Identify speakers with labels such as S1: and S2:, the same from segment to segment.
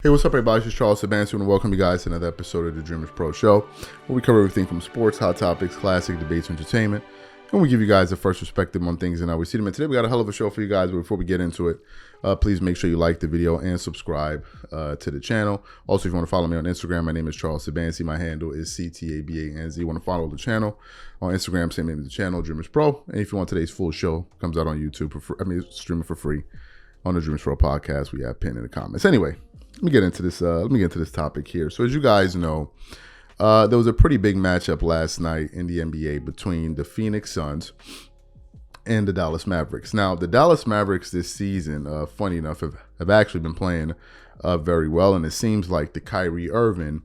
S1: Hey, what's up, everybody? This is Charles Sebastian, and welcome you guys to another episode of the DREAMERSPRO show, where we cover everything from sports, hot topics, classic debates, entertainment, and we give you guys the first perspective on things and how we see them. And today we got a hell of a show for you guys, but before we get into it, please make sure you like the video and subscribe to the channel. Also, if you want to follow me on Instagram, my name is Charles Sebastian. My handle is CTABANZ. You want to follow the channel on Instagram, same name as the channel, DREAMERSPRO. And if you want today's full show, comes out on YouTube for free. Streaming for free on the DREAMERSPRO podcast. We have pinned in the comments. Anyway. Let me get into this topic here. So as you guys know, there was a pretty big matchup last night in the NBA between the Phoenix Suns and the Dallas Mavericks. Now, the Dallas Mavericks this season, funny enough, have actually been playing very well, and it seems like the Kyrie Irving,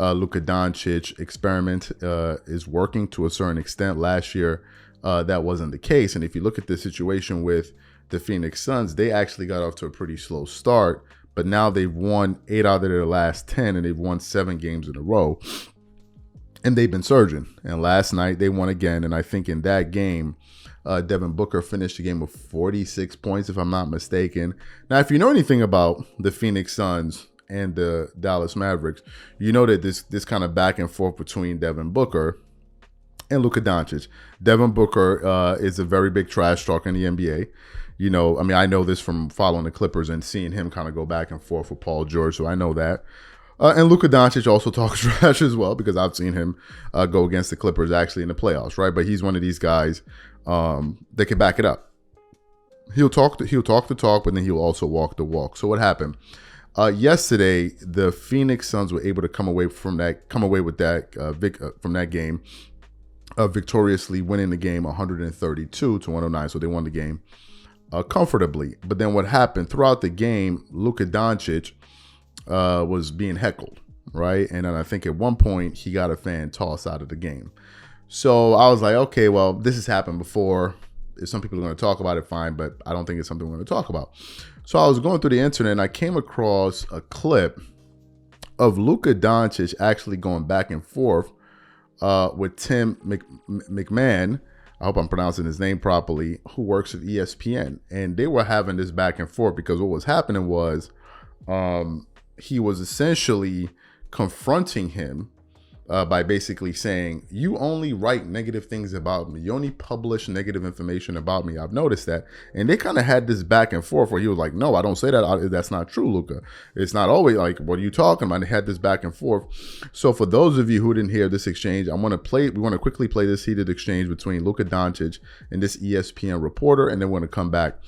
S1: Luka Doncic experiment is working to a certain extent. Last year, that wasn't the case, and if you look at the situation with the Phoenix Suns, they actually got off to a pretty slow start. But now they've won 8 out of their last 10, and they've won 7 games in a row. And they've been surging. And last night they won again. And I think in that game, Devin Booker finished the game with 46 points, if I'm not mistaken. Now, if you know anything about the Phoenix Suns and the Dallas Mavericks, you know that this kind of back and forth between Devin Booker and Luka Doncic. Devin Booker is a very big trash talker in the NBA. You know, I mean, I know this from following the Clippers and seeing him kind of go back and forth with Paul George, so I know that. And Luka Doncic also talks trash as well, because I've seen him go against the Clippers actually in the playoffs, right? But he's one of these guys that can back it up. He'll talk the talk, but then he'll also walk the walk. So what happened? Yesterday, the Phoenix Suns were able to come away from that game, victoriously winning the game 132-109. So they won the game comfortably. But then what happened throughout the game, Luka Doncic was being heckled, right? And then I think at one point he got a fan tossed out of the game. So I was like, okay, well, this has happened before. If some people are going to talk about it, fine, but I don't think it's something we're going to talk about. So I was going through the internet and I came across a clip of Luka Doncic actually going back and forth with Tim McMahon. I hope I'm pronouncing his name properly, who works at ESPN. And they were having this back and forth because what was happening was he was essentially confronting him by basically saying, you only write negative things about me. You only publish negative information about me. I've noticed that. And they kind of had this back and forth where he was like, no, I don't say that. That's not true, Luka. It's not always like, what are you talking about? And they had this back and forth. So for those of you who didn't hear this exchange, we want to quickly play this heated exchange between Luka Doncic and this ESPN reporter. And then we're going to come back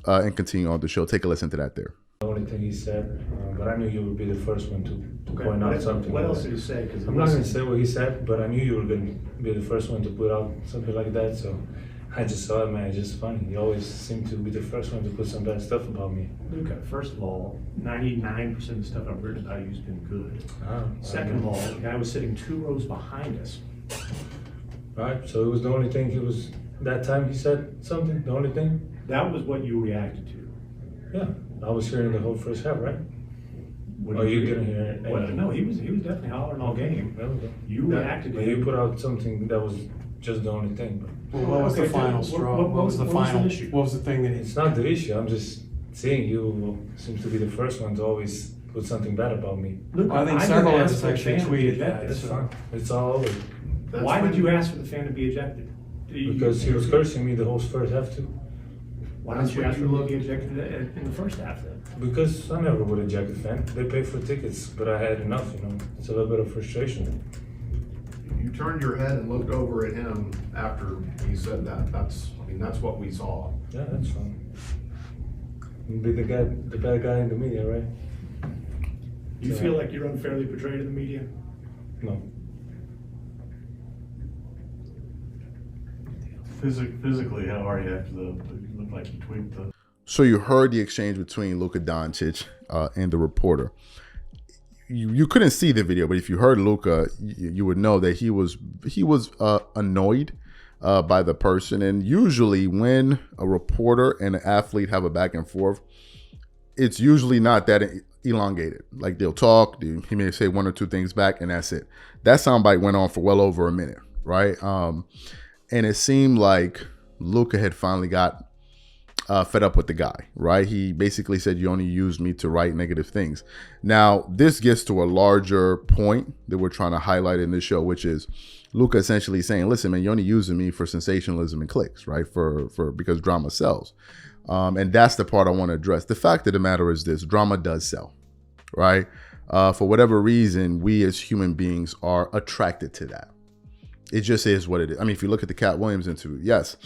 S1: and continue on the show. Take a listen to that there.
S2: The only thing he said, but I knew you would be the first one to point out something.
S3: What else did he say?
S2: I'm not going to say what he said, but I knew you were going to be the first one to put out something like that. So I just saw it, man. It's just funny. You always seem to be the first one to put some bad stuff about me.
S3: Luka, first of all, 99% of the stuff I've written about you has been good. Second of all, the guy was sitting 2 rows behind us.
S2: Right. So it was the only thing that time he said something. The only thing.
S3: That was what you reacted to.
S2: Yeah. I was hearing the whole first half, right? You didn't hear it?
S3: Well, no, he was definitely hollering all game.
S2: There we go.
S3: You reacted to
S2: him.
S3: him.
S2: You put out something that was just the only thing. But
S4: Well, what was the final straw? What was the final issue? What was the thing that
S2: it's not the issue. I'm just saying you seem to be the first one to always put something bad about me.
S3: Luka,
S4: I think several of us actually tweeted that.
S2: It's fine. It's all over.
S3: Why did you ask for the fan to be ejected?
S2: Because he was cursing me the whole first half too.
S3: Why didn't you ask for him to be ejected in the first half then?
S2: Because I never would eject a fan. They pay for tickets, but I had enough, It's a little bit of frustration.
S5: You turned your head and looked over at him after he said that. That's what we saw.
S2: Yeah, that's fine. Be the bad guy in the media, right?
S3: Do you feel like you're unfairly portrayed in the media?
S2: No.
S6: Physically, how are you after you look like you tweaked the...
S1: So you heard the exchange between Luka Doncic and the reporter. You couldn't see the video, but if you heard Luka, you would know that he was annoyed by the person. And usually when a reporter and an athlete have a back and forth, it's usually not that elongated. Like they'll talk, he may say 1 or 2 things back, and that's it. That soundbite went on for well over a minute, right? And it seemed like Luka had finally got fed up with the guy, right? He basically said, you only use me to write negative things. Now, this gets to a larger point that we're trying to highlight in this show, which is Luka essentially saying, listen, man, you're only using me for sensationalism and clicks, right? Because drama sells. And that's the part I want to address. The fact of the matter is this: drama does sell, right? For whatever reason, we as human beings are attracted to that. It just is what it is. I mean, if you look at the Cat Williams interview, yes,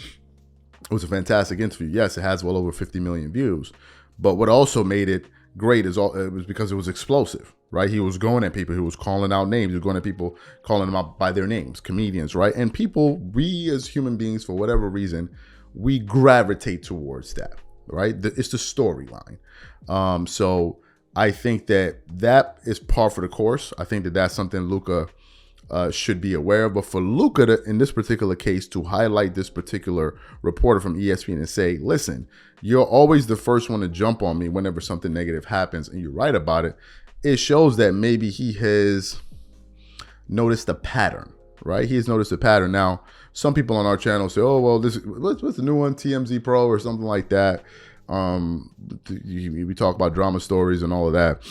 S1: it was a fantastic interview. Yes, it has well over 50 million views. But what also made it great it was because it was explosive, right? He was going at people. He was calling out names. He was going at people, calling them out by their names, comedians, right? And people, we as human beings, for whatever reason, we gravitate towards that, right? It's the storyline. So I think that is par for the course. I think that's something Luka should be aware of. But for Luka, in this particular case, to highlight this particular reporter from ESPN and say, listen, you're always the first one to jump on me whenever something negative happens and you write about it, it shows that maybe he has noticed a pattern, right? He has noticed a pattern. Now, some people on our channel say, oh, well, what's the new one, TMZ Pro or something like that. We talk about drama stories and all of that.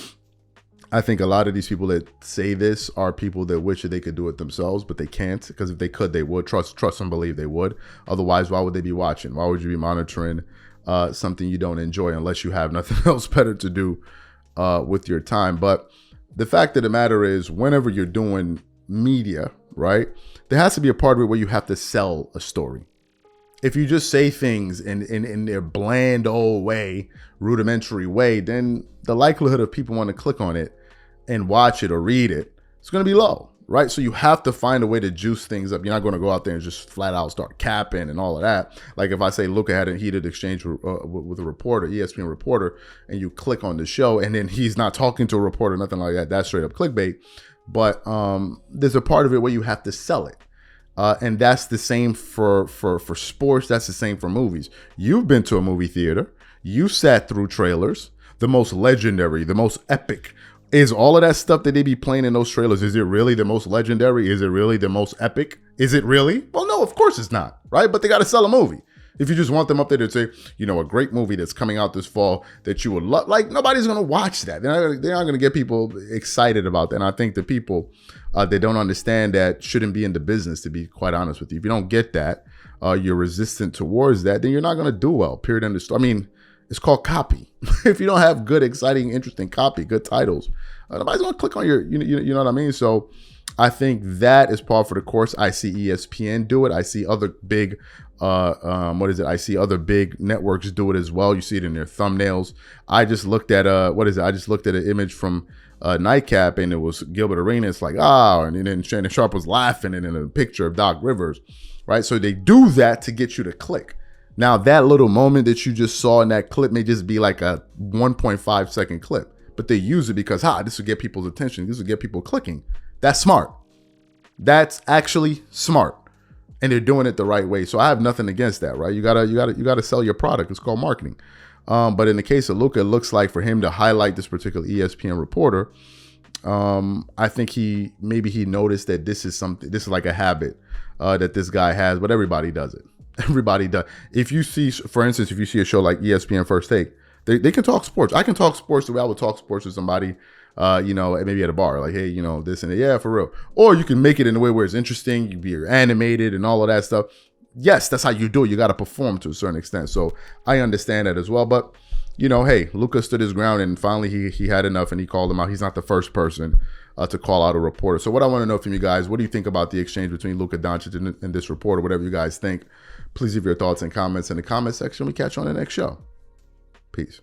S1: I think a lot of these people that say this are people that wish that they could do it themselves, but they can't, because if they could, they would. Trust and believe they would. Otherwise, why would they be watching? Why would you be monitoring something you don't enjoy unless you have nothing else better to do with your time? But the fact of the matter is, whenever you're doing media, right, there has to be a part of it where you have to sell a story. If you just say things in their bland old way, rudimentary way, then the likelihood of people want to click on it and watch it or read it, it's going to be low, right? So you have to find a way to juice things up. You're not going to go out there and just flat out start capping and all of that. Like if I say Luka had a heated exchange with a reporter, ESPN reporter, and you click on the show and then he's not talking to a reporter, nothing like that, that's straight up clickbait. But there's a part of it where you have to sell it. And that's the same for sports. That's the same for movies. You've been to a movie theater. You sat through trailers. The most legendary, the most epic. Is all of that stuff that they be playing in those trailers, is it really the most legendary? Is it really the most epic? Is it really? Well, no, of course it's not, right? But they got to sell a movie. If you just want them up there to say, you know, a great movie that's coming out this fall that you would love, like nobody's going to watch that. They're not going to get people excited about that. And I think the people that don't understand that shouldn't be in the business, to be quite honest with you. If you don't get that, you're resistant towards that, then you're not going to do well, period, end of story. I mean, it's called copy. If you don't have good, exciting, interesting copy, good titles, nobody's going to click on your, you know what I mean? So I think that is par for the course. I see ESPN do it. I see other big, I see other big networks do it as well. You see it in their thumbnails. I just looked at, I just looked at an image from Nightcap, and it was Gilbert Arenas, like, and then Shannon Sharp was laughing, and then a picture of Doc Rivers, right? So they do that to get you to click. Now, that little moment that you just saw in that clip may just be like a 1.5 second clip, but they use it because, this will get people's attention. This will get people clicking. That's smart. That's actually smart. And they're doing it the right way. So I have nothing against that, right? You gotta sell your product. It's called marketing. But in the case of Luka, it looks like for him to highlight this particular ESPN reporter, I think he noticed that this is like a habit that this guy has, but everybody does it. Everybody does. If you see, for instance, if you see a show like ESPN First Take, they can talk sports. I can talk sports the way I would talk sports with somebody, maybe at a bar, like, hey, this and that. Yeah, for real. Or you can make it in a way where it's interesting. You be animated and all of that stuff. Yes, that's how you do it. You got to perform to a certain extent. So I understand that as well. But, hey, Luka stood his ground, and finally he had enough, and he called him out. He's not the first person to call out a reporter. So what I want to know from you guys, what do you think about the exchange between Luka Doncic and this reporter? Whatever you guys think, please leave your thoughts and comments in the comment section. We catch you on the next show. Peace.